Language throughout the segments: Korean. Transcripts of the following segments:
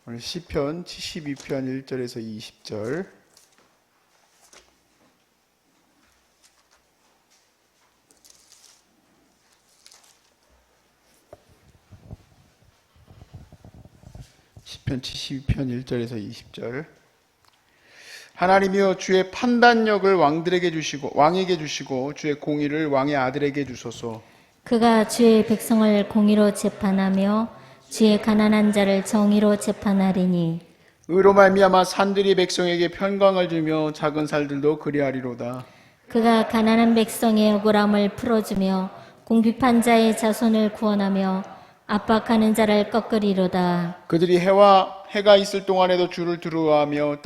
오늘 시편 72편 1절에서 20절. 시편 72편 1절에서 20절. 하나님이여, 주의 판단력을 왕에게 주시고 주의 공의를 왕의 아들에게 주소서. 그가 주의 백성을 공의로 재판하며 주의 가난한 자를 정의로 재판하리니 의로 말미암아 산들이 백성에게 평강을 주며 작은 살들도 그리하리로다. 그가 가난한 백성의 억울함을 풀어주며 궁핍한 자의 자손을 구원하며 압박하는 자를 꺾으리로다. 그들이 해가 있을 동안에도 주를 두려워하며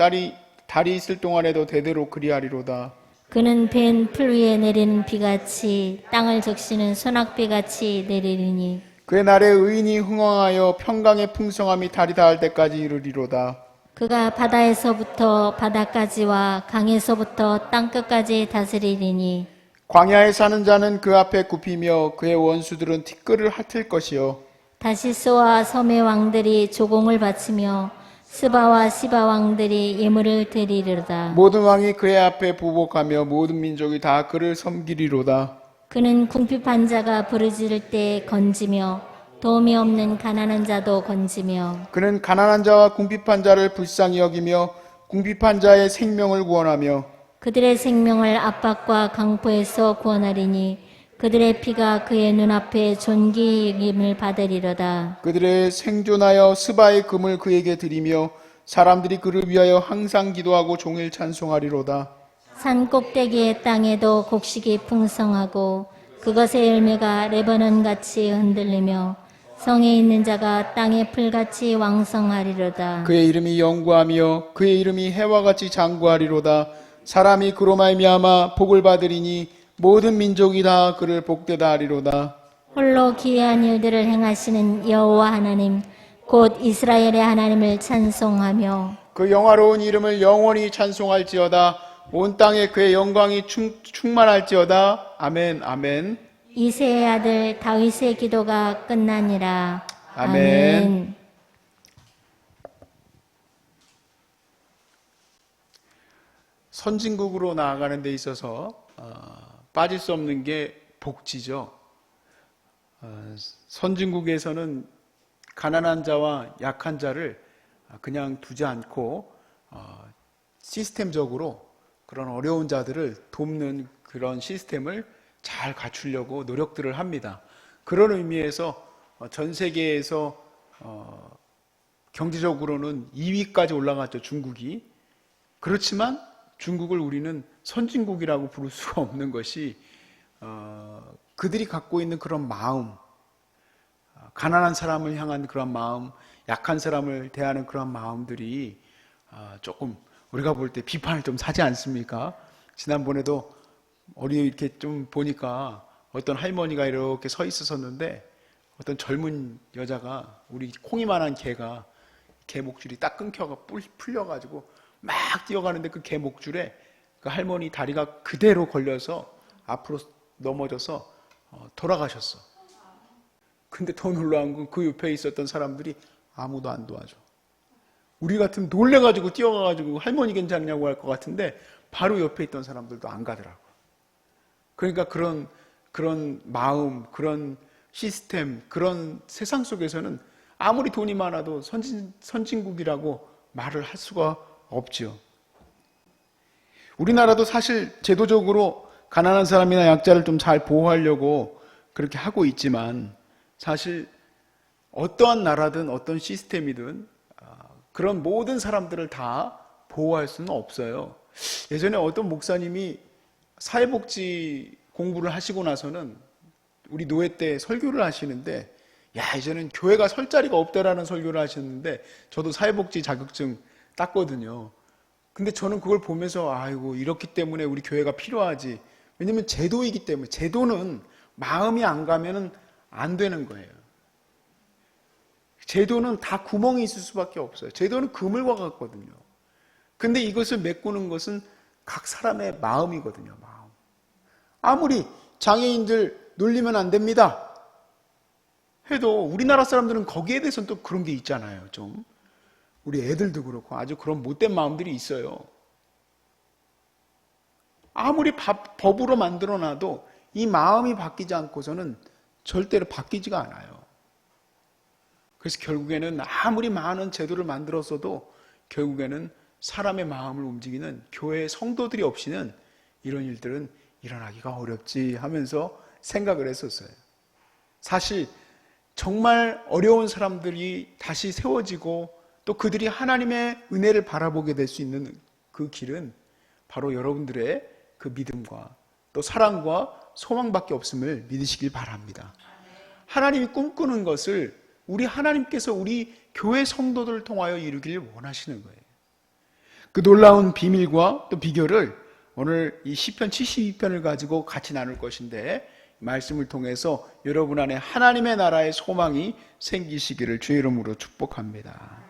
달이 있을 동안에도 대대로 그리하리로다. 그는 벤 풀 위에 내리는 비같이 땅을 적시는 소낙비같이 내리리니 그의 날에 의인이 흥왕하여 평강의 풍성함이 달이 닿을 때까지 이르리로다. 그가 바다에서부터 바다까지와 강에서부터 땅끝까지 다스리리니 광야에 사는 자는 그 앞에 굽히며 그의 원수들은 티끌을 핥을 것이요. 다시스와 섬의 왕들이 조공을 바치며 스바와 시바 왕들이 예물을 드리리로다. 모든 왕이 그의 앞에 부복하며 모든 민족이 다 그를 섬기리로다. 그는 궁핍한 자가 부르짖을 때 건지며 도움이 없는 가난한 자도 건지며 그는 가난한 자와 궁핍한 자를 불쌍히 여기며 궁핍한 자의 생명을 구원하며 그들의 생명을 압박과 강포에서 구원하리니 그들의 피가 그의 눈앞에 존귀 여김을 받으리로다. 그들의 생존하여 스바의 금을 그에게 드리며 사람들이 그를 위하여 항상 기도하고 종일 찬송하리로다. 산 꼭대기의 땅에도 곡식이 풍성하고 그것의 열매가 레바논같이 흔들리며 성에 있는 자가 땅의 풀같이 왕성하리로다. 그의 이름이 영구하며 그의 이름이 해와 같이 장구하리로다. 사람이 그로 말미암아 복을 받으리니 모든 민족이 다 그를 복되다 하리로다. 홀로 기이한 일들을 행하시는 여호와 하나님 곧 이스라엘의 하나님을 찬송하며 그 영화로운 이름을 영원히 찬송할지어다. 온 땅에 그의 영광이 충만할지어다. 아멘, 아멘. 이새의 아들 다윗의 기도가 끝나니라. 아멘. 선진국으로 나아가는 데 있어서 빠질 수 없는 게 복지죠. 선진국에서는 가난한 자와 약한 자를 그냥 두지 않고 시스템적으로 그런 어려운 자들을 돕는 그런 시스템을 잘 갖추려고 노력들을 합니다. 그런 의미에서 전 세계에서 경제적으로는 2위까지 올라갔죠, 중국이. 그렇지만 중국을 우리는 선진국이라고 부를 수가 없는 것이 그들이 갖고 있는 그런 마음, 가난한 사람을 향한 그런 마음, 약한 사람을 대하는 그런 마음들이 조금 우리가 볼 때 비판을 좀 사지 않습니까? 지난번에도 어디 이렇게 좀 보니까 어떤 할머니가 이렇게 서 있었는데 어떤 젊은 여자가 우리 콩이만한 개가 개 목줄이 딱 끊겨가 풀려가지고 막 뛰어가는데 그 개 목줄에 그 할머니 다리가 그대로 걸려서 앞으로 넘어져서 돌아가셨어. 근데 더 놀라운 건 그 옆에 있었던 사람들이 아무도 안 도와줘. 우리 같으면 놀래가지고 뛰어가가지고 할머니 괜찮냐고 할 것 같은데 바로 옆에 있던 사람들도 안 가더라고. 그러니까 그런 마음, 그런 시스템, 그런 세상 속에서는 아무리 돈이 많아도 선진국이라고 말을 할 수가 없지요. 우리나라도 사실 제도적으로 가난한 사람이나 약자를 좀 잘 보호하려고 그렇게 하고 있지만 사실 어떠한 나라든 어떤 시스템이든 그런 모든 사람들을 다 보호할 수는 없어요. 예전에 어떤 목사님이 사회복지 공부를 하시고 나서는 우리 노회 때 설교를 하시는데 이제는 교회가 설 자리가 없다라는 설교를 하셨는데 저도 사회복지 자격증 땄거든요. 근데 저는 그걸 보면서 아이고 이렇기 때문에 우리 교회가 필요하지. 왜냐면 제도이기 때문에 제도는 마음이 안 가면은 안 되는 거예요. 제도는 다 구멍이 있을 수밖에 없어요. 제도는 그물과 같거든요. 근데 이것을 메꾸는 것은 각 사람의 마음이거든요. 마음. 아무리 장애인들 놀리면 안 됩니다 해도 우리나라 사람들은 거기에 대해서는 또 그런 게 있잖아요. 좀 우리 애들도 그렇고 아주 그런 못된 마음들이 있어요. 아무리 법으로 만들어놔도 이 마음이 바뀌지 않고서는 절대로 바뀌지가 않아요. 그래서 결국에는 아무리 많은 제도를 만들었어도 결국에는 사람의 마음을 움직이는 교회 성도들이 없이는 이런 일들은 일어나기가 어렵지 하면서 생각을 했었어요. 사실 정말 어려운 사람들이 다시 세워지고 또 그들이 하나님의 은혜를 바라보게 될 수 있는 그 길은 바로 여러분들의 그 믿음과 또 사랑과 소망밖에 없음을 믿으시길 바랍니다. 하나님이 꿈꾸는 것을 우리 하나님께서 우리 교회 성도들을 통하여 이루길 원하시는 거예요. 그 놀라운 비밀과 또 비결을 오늘 이 시편 72편을 가지고 같이 나눌 것인데, 말씀을 통해서 여러분 안에 하나님의 나라의 소망이 생기시기를 주의 이름으로 축복합니다.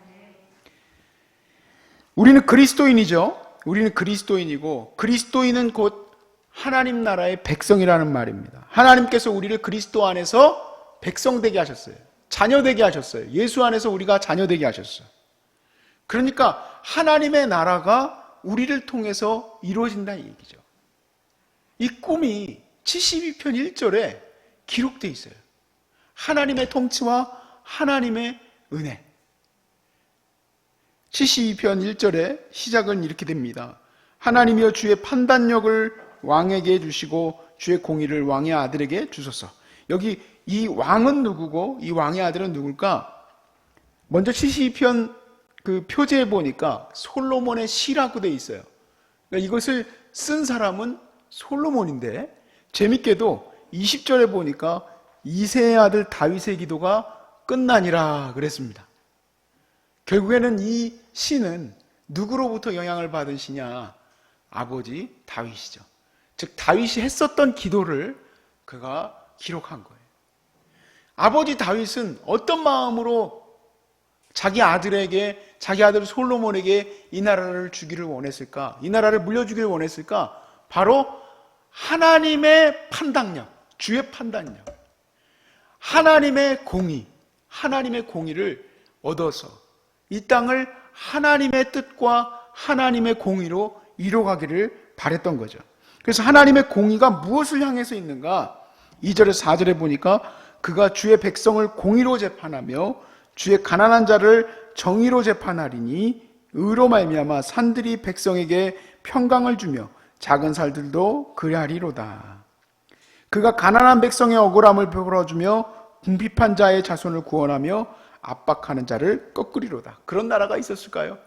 우리는 그리스도인이죠. 우리는 그리스도인이고, 그리스도인은 곧 하나님 나라의 백성이라는 말입니다. 하나님께서 우리를 그리스도 안에서 백성 되게 하셨어요. 자녀 되게 하셨어요. 예수 안에서 우리가 자녀 되게 하셨어요. 그러니까 하나님의 나라가 우리를 통해서 이루어진다는 얘기죠. 이 꿈이 72편 1절에 기록되어 있어요. 하나님의 통치와 하나님의 은혜. 72편 1절에 시작은 이렇게 됩니다. 하나님이여 주의 판단력을 왕에게 주시고 주의 공의를 왕의 아들에게 주소서. 여기 이 왕은 누구고 이 왕의 아들은 누굴까? 먼저 72편 그 표제에 보니까 솔로몬의 시라고 되어 있어요. 그러니까 이것을 쓴 사람은 솔로몬인데, 재밌게도 20절에 보니까 이새의 아들 다윗의 기도가 끝나니라 그랬습니다. 결국에는 이 시는 누구로부터 영향을 받은 시냐? 아버지 다윗이죠. 즉 다윗이 했었던 기도를 그가 기록한 거예요. 아버지 다윗은 어떤 마음으로 자기 아들에게, 자기 아들 솔로몬에게 이 나라를 주기를 원했을까? 이 나라를 물려주기를 원했을까? 바로 하나님의 판단력, 주의 판단력, 하나님의 공의, 하나님의 공의를 얻어서 이 땅을 하나님의 뜻과 하나님의 공의로 이뤄가기를 바랬던 거죠. 그래서 하나님의 공의가 무엇을 향해서 있는가? 2절에서 4절에 보니까 그가 주의 백성을 공의로 재판하며 주의 가난한 자를 정의로 재판하리니 의로 말미암아 산들이 백성에게 평강을 주며 작은 살들도 그리하리로다. 그가 가난한 백성의 억울함을 베풀어주며 궁핍한 자의 자손을 구원하며 압박하는 자를 꺾으리로다. 그런 나라가 있었을까요?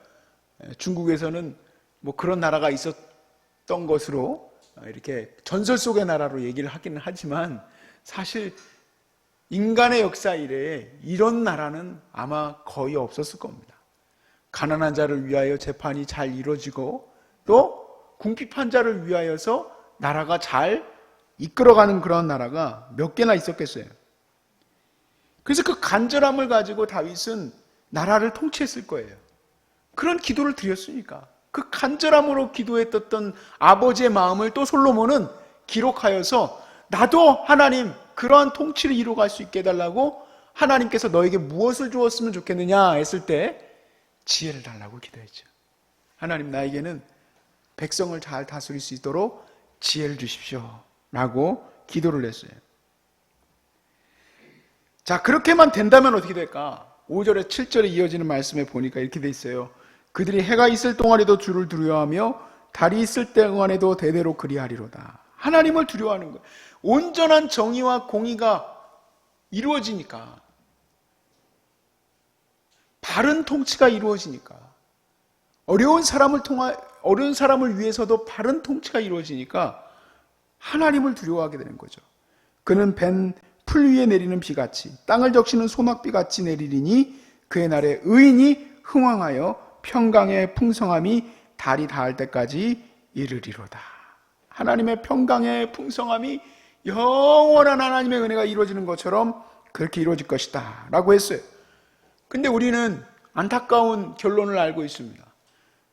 중국에서는 뭐 그런 나라가 있었던 것으로 이렇게 전설 속의 나라로 얘기를 하기는 하지만, 사실 인간의 역사 이래에 이런 나라는 아마 거의 없었을 겁니다. 가난한 자를 위하여 재판이 잘 이루어지고 또 궁핍한 자를 위하여서 나라가 잘 이끌어가는 그런 나라가 몇 개나 있었겠어요. 그래서 그 간절함을 가지고 다윗은 나라를 통치했을 거예요. 그런 기도를 드렸으니까. 그 간절함으로 기도했던 아버지의 마음을 또 솔로몬은 기록하여서, 나도 하나님 그러한 통치를 이루어갈 수 있게 해달라고, 하나님께서 너에게 무엇을 주었으면 좋겠느냐 했을 때 지혜를 달라고 기도했죠. 하나님, 나에게는 백성을 잘 다스릴 수 있도록 지혜를 주십시오 라고 기도를 했어요. 자, 그렇게만 된다면 어떻게 될까? 5절에 7절에 이어지는 말씀에 보니까 이렇게 돼 있어요. 그들이 해가 있을 동안에도 주를 두려워하며 달이 있을 동안에도 대대로 그리하리로다. 하나님을 두려워하는 거예요. 온전한 정의와 공의가 이루어지니까, 바른 통치가 이루어지니까, 어려운 사람을 위해서도 바른 통치가 이루어지니까 하나님을 두려워하게 되는 거죠. 그는 벤 풀 위에 내리는 비같이 땅을 적시는 소낙비같이 내리리니 그의 날에 의인이 흥왕하여 평강의 풍성함이 달이 닿을 때까지 이르리로다. 하나님의 평강의 풍성함이 영원한 하나님의 은혜가 이루어지는 것처럼 그렇게 이루어질 것이다 라고 했어요. 근데 우리는 안타까운 결론을 알고 있습니다.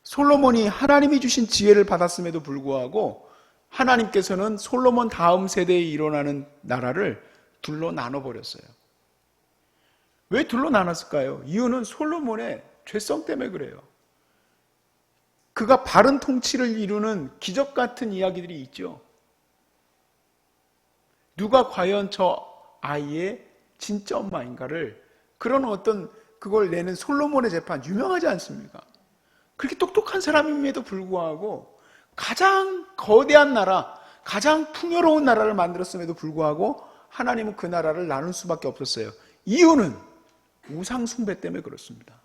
솔로몬이 하나님이 주신 지혜를 받았음에도 불구하고 하나님께서는 솔로몬 다음 세대에 일어나는 나라를 둘로 나눠버렸어요. 왜 둘로 나눴을까요? 이유는 솔로몬의 죄성 때문에 그래요. 그가 바른 통치를 이루는 기적 같은 이야기들이 있죠. 누가 과연 저 아이의 진짜 엄마인가를, 그런 어떤 그걸 내는 솔로몬의 재판 유명하지 않습니까? 그렇게 똑똑한 사람임에도 불구하고 가장 거대한 나라, 가장 풍요로운 나라를 만들었음에도 불구하고 하나님은 그 나라를 나눌 수밖에 없었어요. 이유는 우상 숭배 때문에 그렇습니다.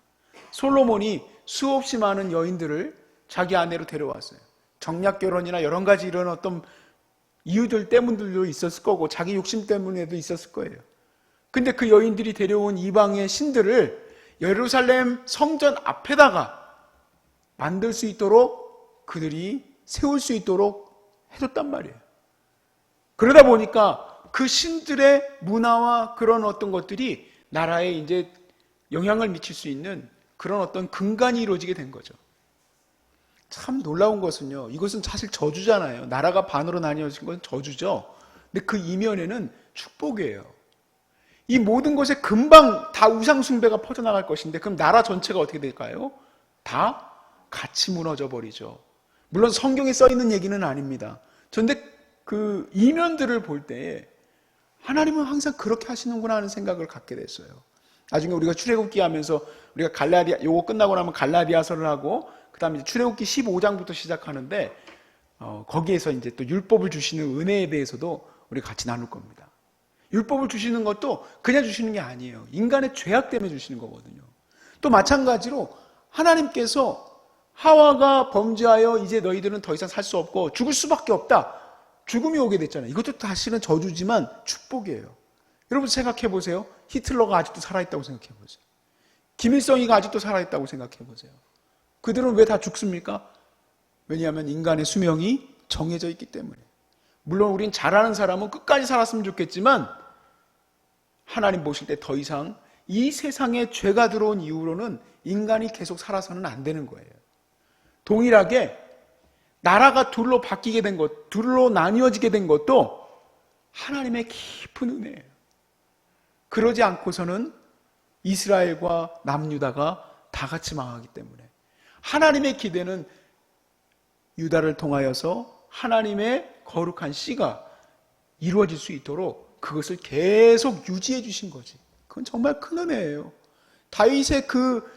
솔로몬이 수없이 많은 여인들을 자기 아내로 데려왔어요. 정략 결혼이나 여러 가지 이런 어떤 이유들 때문들도 있었을 거고 자기 욕심 때문에도 있었을 거예요. 근데 그 여인들이 데려온 이방의 신들을 예루살렘 성전 앞에다가 만들 수 있도록 그들이 세울 수 있도록 해줬단 말이에요. 그러다 보니까 그 신들의 문화와 그런 어떤 것들이 나라에 이제 영향을 미칠 수 있는 그런 어떤 근간이 이루어지게 된 거죠. 참 놀라운 것은요, 이것은 사실 저주잖아요. 나라가 반으로 나뉘어진 건 저주죠. 근데 그 이면에는 축복이에요. 이 모든 것에 금방 다 우상숭배가 퍼져나갈 것인데 그럼 나라 전체가 어떻게 될까요? 다 같이 무너져 버리죠. 물론 성경에 써 있는 얘기는 아닙니다. 그런데 그 이면들을 볼 때 하나님은 항상 그렇게 하시는구나 하는 생각을 갖게 됐어요. 나중에 우리가 출애굽기 하면서 우리가 갈라디아, 요거 끝나고 나면 갈라디아서를 하고 그 다음에 출애굽기 15장부터 시작하는데 거기에서 이제 또 율법을 주시는 은혜에 대해서도 우리 같이 나눌 겁니다. 율법을 주시는 것도 그냥 주시는 게 아니에요. 인간의 죄악 때문에 주시는 거거든요. 또 마찬가지로 하나님께서 하와가 범죄하여 이제 너희들은 더 이상 살 수 없고 죽을 수밖에 없다. 죽음이 오게 됐잖아요. 이것도 사실은 저주지만 축복이에요. 여러분 생각해 보세요. 히틀러가 아직도 살아있다고 생각해 보세요. 김일성이가 아직도 살아있다고 생각해 보세요. 그들은 왜 다 죽습니까? 왜냐하면 인간의 수명이 정해져 있기 때문에. 물론 우린 잘하는 사람은 끝까지 살았으면 좋겠지만 하나님 보실 때 더 이상 이 세상에 죄가 들어온 이후로는 인간이 계속 살아서는 안 되는 거예요. 동일하게 나라가 둘로 바뀌게 된 것, 둘로 나뉘어지게 된 것도 하나님의 깊은 은혜예요. 그러지 않고서는 이스라엘과 남유다가 다 같이 망하기 때문에 하나님의 기대는 유다를 통하여서 하나님의 거룩한 씨가 이루어질 수 있도록 그것을 계속 유지해 주신 거지. 그건 정말 큰 은혜예요. 다윗의 그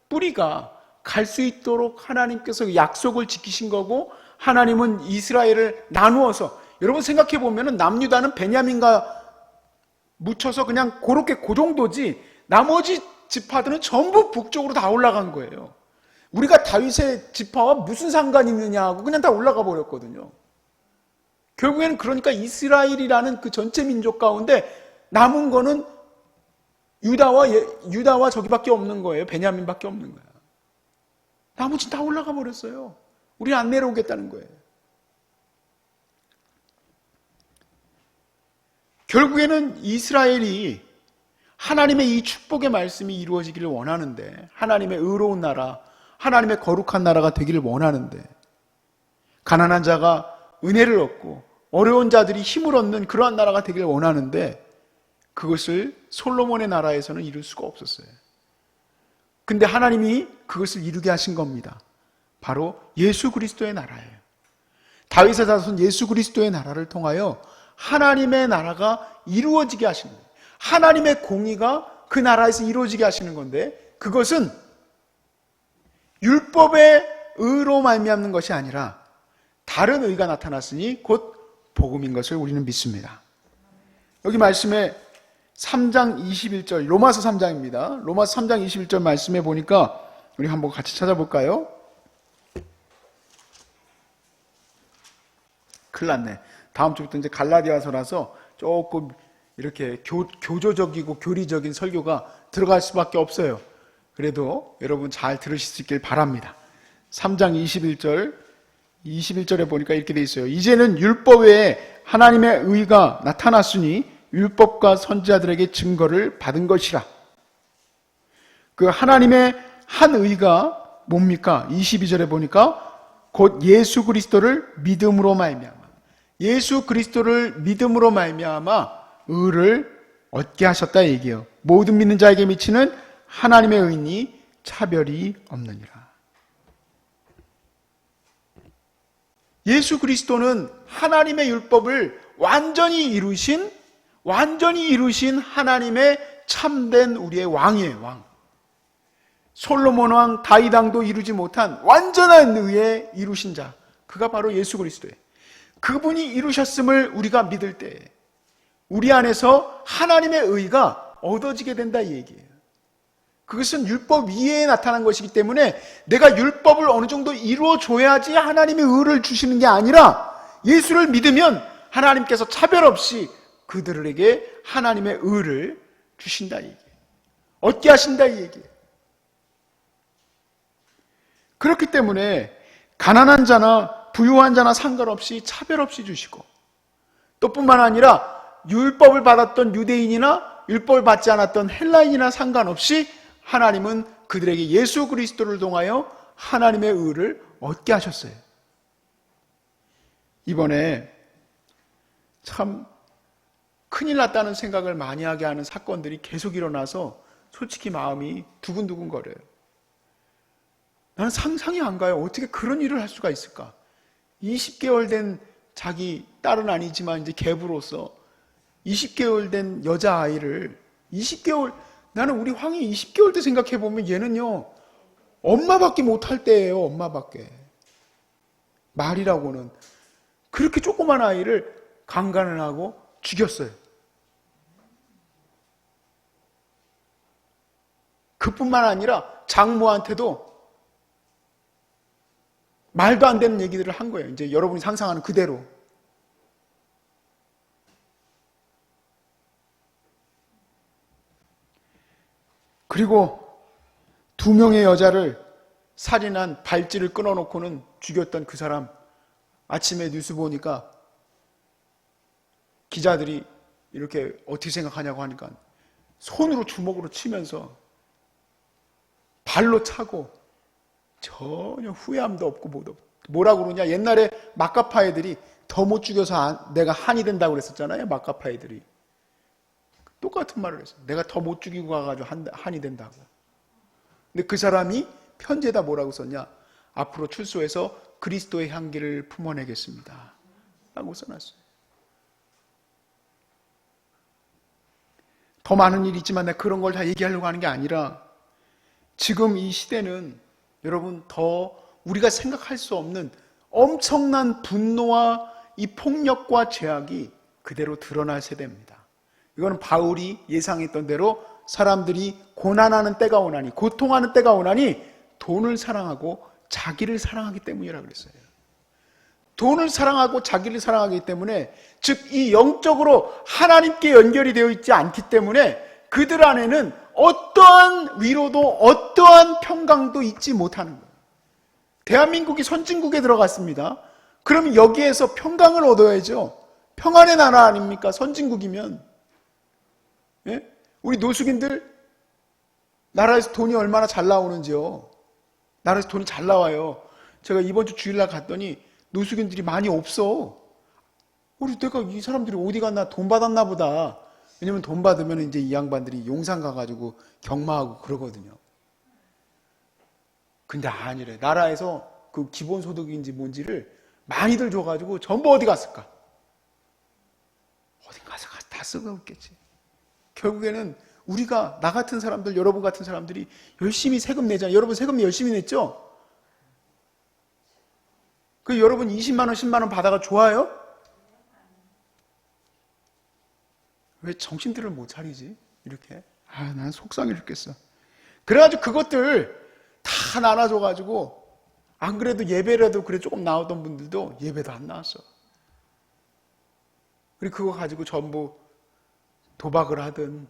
뿌리가 갈 수 있도록 하나님께서 약속을 지키신 거고 하나님은 이스라엘을 나누어서 여러분 생각해 보면 남유다는 베냐민과 묻혀서 그냥 그렇게 그 정도지 나머지 지파들은 전부 북쪽으로 다 올라간 거예요. 우리가 다윗의 지파와 무슨 상관이 있느냐 하고 그냥 다 올라가 버렸거든요. 결국에는 그러니까 이스라엘이라는 그 전체 민족 가운데 남은 거는 유다와 저기밖에 없는 거예요. 베냐민밖에 없는 거야. 나머지 다 올라가 버렸어요. 우리 안 내려오겠다는 거예요. 결국에는 이스라엘이 하나님의 이 축복의 말씀이 이루어지기를 원하는데, 하나님의 의로운 나라, 하나님의 거룩한 나라가 되기를 원하는데, 가난한 자가 은혜를 얻고 어려운 자들이 힘을 얻는 그러한 나라가 되기를 원하는데 그것을 솔로몬의 나라에서는 이룰 수가 없었어요. 근데 하나님이 그것을 이루게 하신 겁니다. 바로 예수 그리스도의 나라예요. 다윗의 자손 예수 그리스도의 나라를 통하여 하나님의 나라가 이루어지게 하시는 거예요. 하나님의 공의가 그 나라에서 이루어지게 하시는 건데 그것은 율법의 의로 말미암는 것이 아니라 다른 의가 나타났으니 곧 복음인 것을 우리는 믿습니다. 여기 말씀에 3장 21절, 로마서 3장입니다. 로마서 3장 21절 말씀에 보니까 우리 한번 같이 찾아볼까요? 큰일 났네. 다음 주부터 이제 갈라디아서라서 조금 이렇게 교조적이고 교리적인 설교가 들어갈 수밖에 없어요. 그래도 여러분 잘 들으실 수 있길 바랍니다. 3장 21절에 보니까 이렇게 돼 있어요. 이제는 율법 외에 하나님의 의가 나타났으니 율법과 선지자들에게 증거를 받은 것이라. 그 하나님의 한 의가 뭡니까? 22절에 보니까 곧 예수 그리스도를 믿음으로 말미암아, 예수 그리스도를 믿음으로 말미암아 의를 얻게 하셨다 얘기해요. 모든 믿는 자에게 미치는 하나님의 의니 차별이 없느니라. 예수 그리스도는 하나님의 율법을 완전히 이루신 하나님의 참된 우리의 왕이에요, 왕. 솔로몬 왕, 다윗 왕도 이루지 못한 완전한 의에 이루신 자, 그가 바로 예수 그리스도예요. 그분이 이루셨음을 우리가 믿을 때 우리 안에서 하나님의 의가 얻어지게 된다 이 얘기예요. 그것은 율법 위에 나타난 것이기 때문에 내가 율법을 어느 정도 이루어줘야지 하나님의 의를 주시는 게 아니라 예수를 믿으면 하나님께서 차별 없이 그들에게 하나님의 의를 주신다 이 얘기예요. 얻게 하신다 이 얘기예요. 그렇기 때문에 가난한 자나 부유한 자나 상관없이 차별 없이 주시고, 또 뿐만 아니라 율법을 받았던 유대인이나 율법을 받지 않았던 헬라인이나 상관없이 하나님은 그들에게 예수 그리스도를 통하여 하나님의 의를 얻게 하셨어요. 이번에 참 큰일 났다는 생각을 많이 하게 하는 사건들이 계속 일어나서 솔직히 마음이 두근두근 거려요. 나는 상상이 안 가요. 어떻게 그런 일을 할 수가 있을까? 20개월 된 자기 딸은 아니지만 이제 계부로서 20개월 된 여자아이를 20개월, 나는 우리 황이 20개월 때 생각해보면 얘는요 엄마밖에 못할 때예요. 엄마밖에. 말이라고는. 그렇게 조그만 아이를 강간을 하고 죽였어요. 그뿐만 아니라 장모한테도 말도 안 되는 얘기들을 한 거예요. 이제 여러분이 상상하는 그대로. 그리고 2명의 여자를 살인한 발찌를 끊어놓고는 죽였던 그 사람, 아침에 뉴스 보니까 기자들이 이렇게 어떻게 생각하냐고 하니까 손으로 주먹으로 치면서 발로 차고 전혀 후회함도 없고 뭐라고 그러냐. 옛날에 마카파 애들이 더 못 죽여서 내가 한이 된다고 그랬었잖아요. 마카파 애들이. 똑같은 말을 했어요. 내가 더 못 죽이고 가가지고 한이 된다고. 근데 그 사람이 편지에다 뭐라고 썼냐. 앞으로 출소해서 그리스도의 향기를 품어내겠습니다 라고 써놨어요. 더 많은 일이 있지만 내가 그런 걸 다 얘기하려고 하는 게 아니라 지금 이 시대는 여러분 더 우리가 생각할 수 없는 엄청난 분노와 이 폭력과 죄악이 그대로 드러날 세대입니다. 이거는 바울이 예상했던 대로 사람들이 고난하는 때가 오나니, 고통하는 때가 오나니 돈을 사랑하고 자기를 사랑하기 때문이라고 그랬어요. 돈을 사랑하고 자기를 사랑하기 때문에, 즉 이 영적으로 하나님께 연결이 되어 있지 않기 때문에 그들 안에는 어떠한 위로도 어떠한 평강도 있지 못하는 거예요. 대한민국이 선진국에 들어갔습니다. 그러면 여기에서 평강을 얻어야죠. 평안의 나라 아닙니까? 선진국이면. 예? 우리 노숙인들 나라에서 돈이 얼마나 잘 나오는지요. 나라에서 돈이 잘 나와요. 제가 이번 주 주일날 갔더니 노숙인들이 많이 없어. 우리 내가 이 사람들이 어디 갔나, 돈 받았나 보다. 왜냐면 돈 받으면 이제 이 양반들이 용산 가가지고 경마하고 그러거든요. 근데 아니래. 나라에서 그 기본소득인지 뭔지를 많이들 줘가지고 전부 어디 갔을까? 어딘 가서 다 쓰고 있겠지. 결국에는 우리가, 나 같은 사람들, 여러분 같은 사람들이 열심히 세금 내잖아요. 여러분 세금 열심히 냈죠? 그 여러분 20만 원, 10만 원 받아가 좋아요? 왜 정신들을 못 차리지? 이렇게. 난 속상해 죽겠어. 그래가지고 그것들 다 나눠줘가지고, 안 그래도 예배라도 그래 조금 나오던 분들도 예배도 안 나왔어. 그리고 그거 가지고 전부 도박을 하든,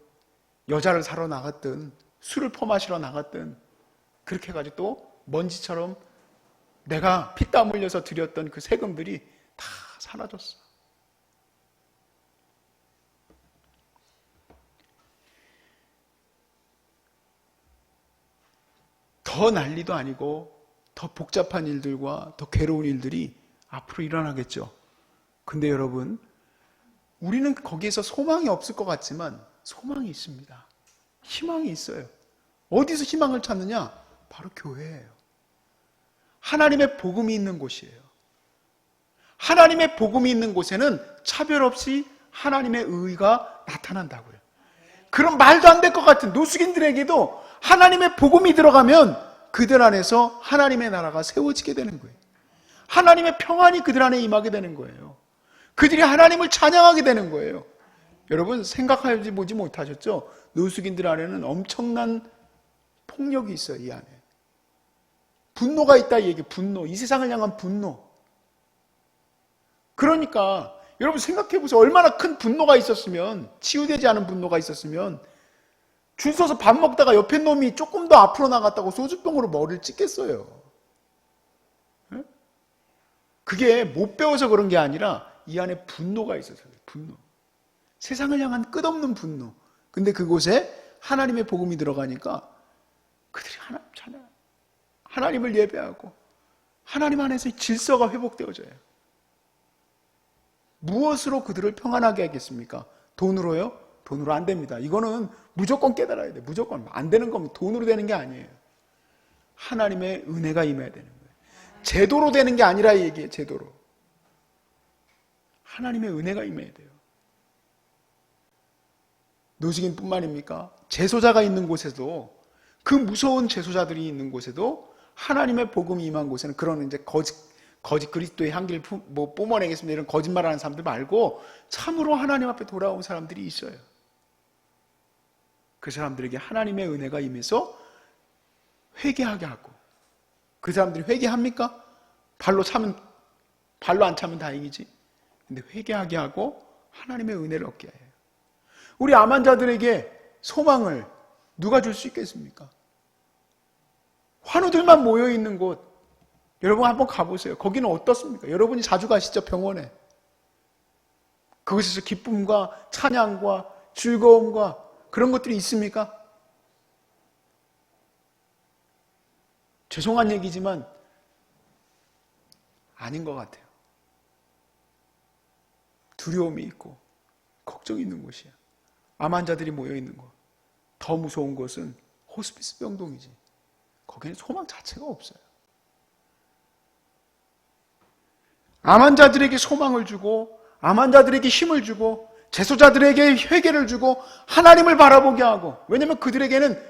여자를 사러 나갔든, 술을 퍼마시러 나갔든, 그렇게 해가지고 또 먼지처럼 내가 피땀 흘려서 드렸던 그 세금들이 다 사라졌어. 더 난리도 아니고 더 복잡한 일들과 더 괴로운 일들이 앞으로 일어나겠죠. 근데 여러분, 우리는 거기에서 소망이 없을 것 같지만 소망이 있습니다. 희망이 있어요. 어디서 희망을 찾느냐? 바로 교회예요. 하나님의 복음이 있는 곳이에요. 하나님의 복음이 있는 곳에는 차별 없이 하나님의 의가 나타난다고요. 그런 말도 안 될 것 같은 노숙인들에게도 하나님의 복음이 들어가면 그들 안에서 하나님의 나라가 세워지게 되는 거예요. 하나님의 평안이 그들 안에 임하게 되는 거예요. 그들이 하나님을 찬양하게 되는 거예요. 여러분 생각하지 보지 못하셨죠? 노숙인들 안에는 엄청난 폭력이 있어요. 이 안에 분노가 있다 이 얘기. 분노, 이 세상을 향한 분노. 그러니까 여러분 생각해 보세요. 얼마나 큰 분노가 있었으면, 치유되지 않은 분노가 있었으면 줄 서서 밥 먹다가 옆에 놈이 조금 더 앞으로 나갔다고 소주병으로 머리를 찍겠어요. 그게 못 배워서 그런 게 아니라 이 안에 분노가 있어서 그래요. 분노. 세상을 향한 끝없는 분노. 근데 그곳에 하나님의 복음이 들어가니까 그들이 하나님 찬양, 하나님을 예배하고 하나님 안에서의 질서가 회복되어져요. 무엇으로 그들을 평안하게 하겠습니까? 돈으로요? 돈으로 안 됩니다. 이거는 무조건 깨달아야 돼요. 무조건. 안 되는 겁니다. 돈으로 되는 게 아니에요. 하나님의 은혜가 임해야 되는 거예요. 제도로 되는 게 아니라 이 얘기예요. 제도로. 하나님의 은혜가 임해야 돼요. 노숙인뿐만입니까? 재소자가 있는 곳에도, 그 무서운 재소자들이 있는 곳에도 하나님의 복음이 임한 곳에는 그런 이제 거짓 그리스도의 향기를 뿜어내겠습니다. 이런 거짓말하는 사람들 말고 참으로 하나님 앞에 돌아온 사람들이 있어요. 그 사람들에게 하나님의 은혜가 임해서 회개하게 하고, 그 사람들이 회개합니까? 발로 안 차면 다행이지. 근데 회개하게 하고 하나님의 은혜를 얻게 해요. 우리 암 환자들에게 소망을 누가 줄 수 있겠습니까? 환우들만 모여있는 곳, 여러분 한번 가보세요. 거기는 어떻습니까? 여러분이 자주 가시죠, 병원에. 그곳에서 기쁨과 찬양과 즐거움과 그런 것들이 있습니까? 죄송한 얘기지만 아닌 것 같아요. 두려움이 있고 걱정이 있는 곳이야. 암 환자들이 모여있는 곳. 더 무서운 곳은 호스피스 병동이지. 거기는 소망 자체가 없어요. 암 환자들에게 소망을 주고, 암 환자들에게 힘을 주고, 재소자들에게 회개를 주고 하나님을 바라보게 하고, 왜냐하면 그들에게는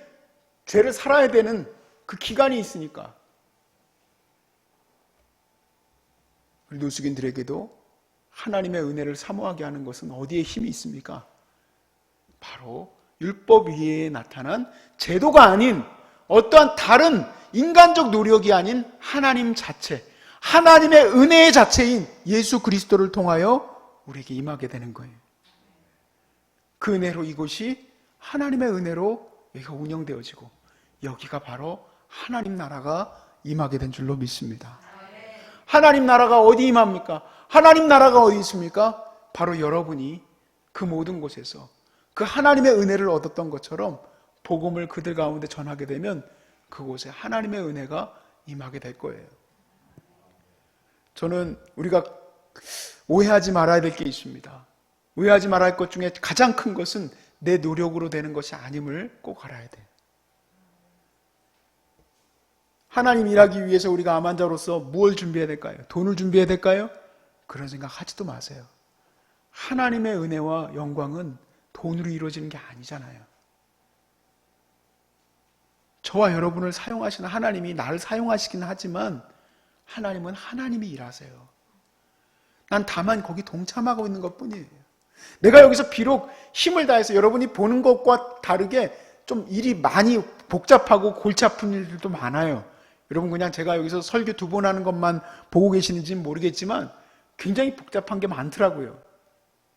죄를 살아야 되는 그 기간이 있으니까. 우리 노숙인들에게도 하나님의 은혜를 사모하게 하는 것은 어디에 힘이 있습니까? 바로 율법 위에 나타난 제도가 아닌 어떠한 다른 인간적 노력이 아닌 하나님 자체, 하나님의 은혜의 자체인 예수 그리스도를 통하여 우리에게 임하게 되는 거예요. 그 은혜로 이곳이 하나님의 은혜로 여기가 운영되어지고, 여기가 바로 하나님 나라가 임하게 된 줄로 믿습니다. 하나님 나라가 어디 임합니까? 하나님 나라가 어디 있습니까? 바로 여러분이 그 모든 곳에서 그 하나님의 은혜를 얻었던 것처럼 복음을 그들 가운데 전하게 되면 그곳에 하나님의 은혜가 임하게 될 거예요. 저는 우리가 오해하지 말아야 될 게 있습니다. 오해하지 말아야 할 것 중에 가장 큰 것은 내 노력으로 되는 것이 아님을 꼭 알아야 돼요. 하나님 일하기 위해서 우리가 암 환자로서 무엇을 준비해야 될까요? 돈을 준비해야 될까요? 그런 생각 하지도 마세요. 하나님의 은혜와 영광은 돈으로 이루어지는 게 아니잖아요. 저와 여러분을 사용하시는 하나님이 나를 사용하시긴 하지만 하나님은 하나님이 일하세요. 난 다만 거기 동참하고 있는 것뿐이에요. 내가 여기서 비록 힘을 다해서 여러분이 보는 것과 다르게 좀 일이 많이 복잡하고 골치 아픈 일들도 많아요. 여러분 그냥 제가 여기서 설교 2번 하는 것만 보고 계시는지는 모르겠지만 굉장히 복잡한 게 많더라고요.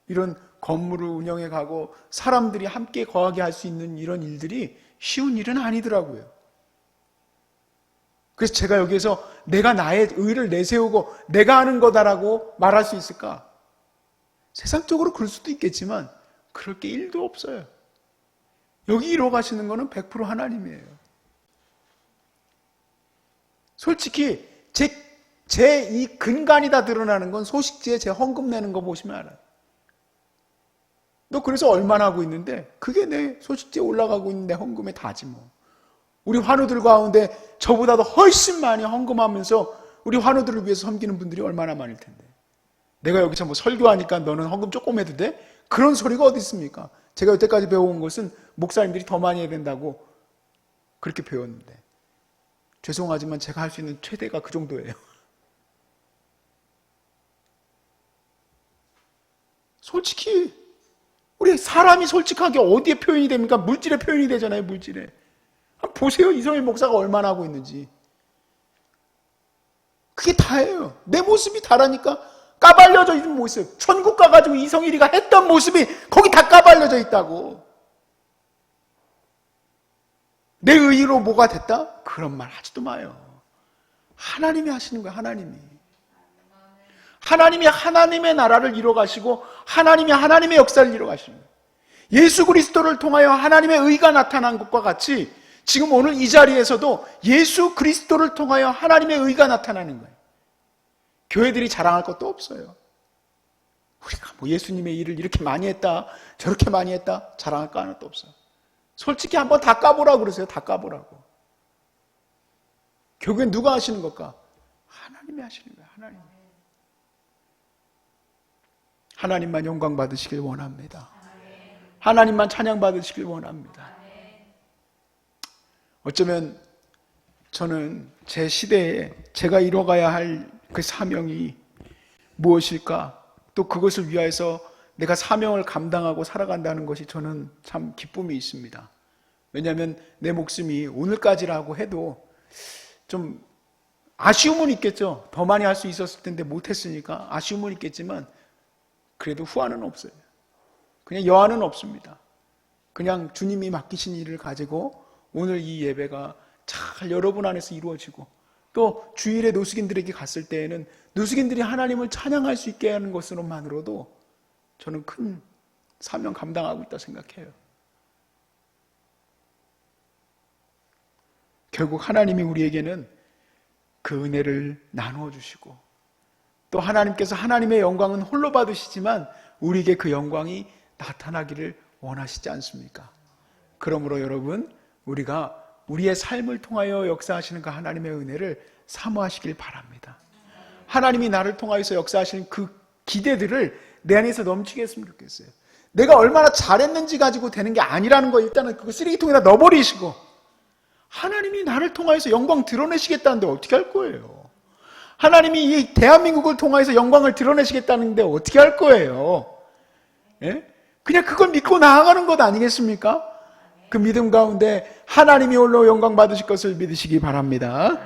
이런 건물을 운영해 가고 사람들이 함께 거하게 할 수 있는 이런 일들이 쉬운 일은 아니더라고요. 그래서 제가 여기에서 내가 나의 의를 내세우고 내가 하는 거다라고 말할 수 있을까? 세상적으로 그럴 수도 있겠지만 그럴 게 1도 없어요. 여기 이뤄가시는 거는 100% 하나님이에요. 솔직히 제 이 근간이 다 드러나는 건 소식지에 제 헌금 내는 거 보시면 알아요. 너 그래서 얼마나 하고 있는데 그게 내 소식지에 올라가고 있는 내 헌금의 다지 뭐. 우리 환우들 가운데 저보다도 훨씬 많이 헌금하면서 우리 환우들을 위해서 섬기는 분들이 얼마나 많을 텐데. 내가 여기서 뭐 설교하니까 너는 헌금 조금 해도 돼? 그런 소리가 어디 있습니까? 제가 여태까지 배워온 것은 목사님들이 더 많이 해야 된다고 그렇게 배웠는데, 죄송하지만 제가 할 수 있는 최대가 그 정도예요. 솔직히 우리 사람이 솔직하게 어디에 표현이 됩니까? 물질에 표현이 되잖아요. 물질에. 한번 보세요. 이성일 목사가 얼마나 하고 있는지. 그게 다예요. 내 모습이 다라니까. 까발려져 있는 모습. 천국 가가지고 이성일이가 했던 모습이 거기 다 까발려져 있다고. 내 의의로 뭐가 됐다? 그런 말 하지도 마요. 하나님이 하시는 거예요. 하나님이 하나님의 나라를 이뤄가시고 하나님이 하나님의 역사를 이뤄가시는 거예요. 예수 그리스도를 통하여 하나님의 의가 나타난 것과 같이 지금 오늘 이 자리에서도 예수 그리스도를 통하여 하나님의 의가 나타나는 거예요. 교회들이 자랑할 것도 없어요. 우리가 뭐 예수님의 일을 이렇게 많이 했다, 저렇게 많이 했다, 자랑할 거 하나도 없어요. 솔직히 한번 다 까보라고 그러세요. 다 까보라고. 결국엔 누가 하시는 걸까? 하나님이 하시는 거예요. 하나님만 영광 받으시길 원합니다. 하나님만 찬양 받으시길 원합니다. 어쩌면 저는 제 시대에 제가 이뤄가야 할 그 사명이 무엇일까? 또 그것을 위하여서 내가 사명을 감당하고 살아간다는 것이 저는 참 기쁨이 있습니다. 왜냐하면 내 목숨이 오늘까지라고 해도 좀 아쉬움은 있겠죠. 더 많이 할 수 있었을 텐데 못했으니까 아쉬움은 있겠지만 그래도 후회는 없어요. 그냥 여한은 없습니다. 그냥 주님이 맡기신 일을 가지고 오늘 이 예배가 잘 여러분 안에서 이루어지고, 또 주일에 노숙인들에게 갔을 때에는 노숙인들이 하나님을 찬양할 수 있게 하는 것으로만으로도 저는 큰 사명 감당하고 있다 생각해요. 결국 하나님이 우리에게는 그 은혜를 나누어 주시고, 또 하나님께서 하나님의 영광은 홀로 받으시지만 우리에게 그 영광이 나타나기를 원하시지 않습니까? 그러므로 여러분, 우리가 우리의 삶을 통하여 역사하시는 그 하나님의 은혜를 사모하시길 바랍니다. 하나님이 나를 통하여서 역사하시는 그 기대들을 내 안에서 넘치게 했으면 좋겠어요. 내가 얼마나 잘했는지 가지고 되는 게 아니라는 거 일단은 그거 쓰레기통에다 넣어버리시고, 하나님이 나를 통하여서 영광 드러내시겠다는데 어떻게 할 거예요? 하나님이 이 대한민국을 통하여서 영광을 드러내시겠다는데 어떻게 할 거예요? 예? 그냥 그걸 믿고 나아가는 것 아니겠습니까? 그 믿음 가운데 하나님이 홀로 영광 받으실 것을 믿으시기 바랍니다.